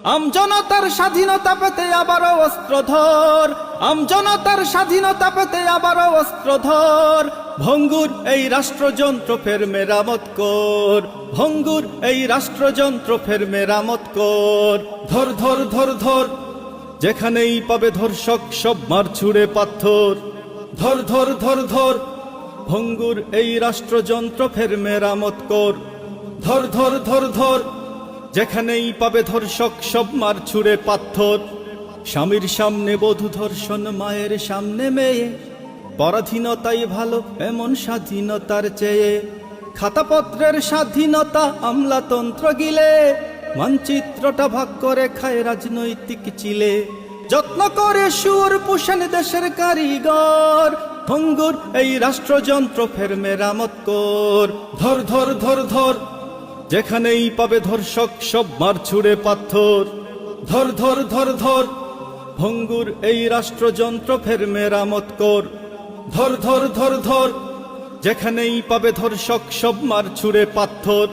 আমজনতার স্বাধীনতা পেতে আবারও অস্ত্রধর, আমজনতার স্বাধীনতা পেতে আবারও অস্ত্রধর। ভঙ্গুর এই রাষ্ট্রযন্ত্র ফের মেরামত কর, ভঙ্গুর এই রাষ্ট্রযন্ত্র ফের মেরামত কর। ধর ধর ধর ধর, যেখানেই পাবে ধর্ষক সব মার ছুঁড়ে পাথর। ধর ধর ধর ধর, ভঙ্গুর এই রাষ্ট্রযন্ত্র ফের মেরামত কর। ধর ধর ধর ধর, যেখানেই পাবে ধর্ষক সব মার ছুঁড়ে পাথর। স্বামীর সামনে বধূ ধর্ষণ, মায়ের সামনে মেয়ে, পরাধীনতাই ভালো এমন স্বাধীনতার চেয়ে। খাতাপত্রের স্বাধীনতা আমলাতন্ত্র গিলে, মানচিত্রটা ভাগ করে খায় রাজনৈতিক চিলে। যত্ন করে সুর পুষেন দেশের কারিগর, ভঙ্গুর এই রাষ্ট্রযন্ত্র ফের মেরামত কর। ধর ধর ধর ধর, যেখানেই পাবে ধর্ষক সব মার ছুঁড়ে পাথর। ধর ধর ধর ধর, ভঙ্গুর এই রাষ্ট্রযন্ত্র ফের মেরামত কর। ধর ধর ধর ধর, যেখানেই পাবে ধর্ষক সব মার ছুঁড়ে পাথর।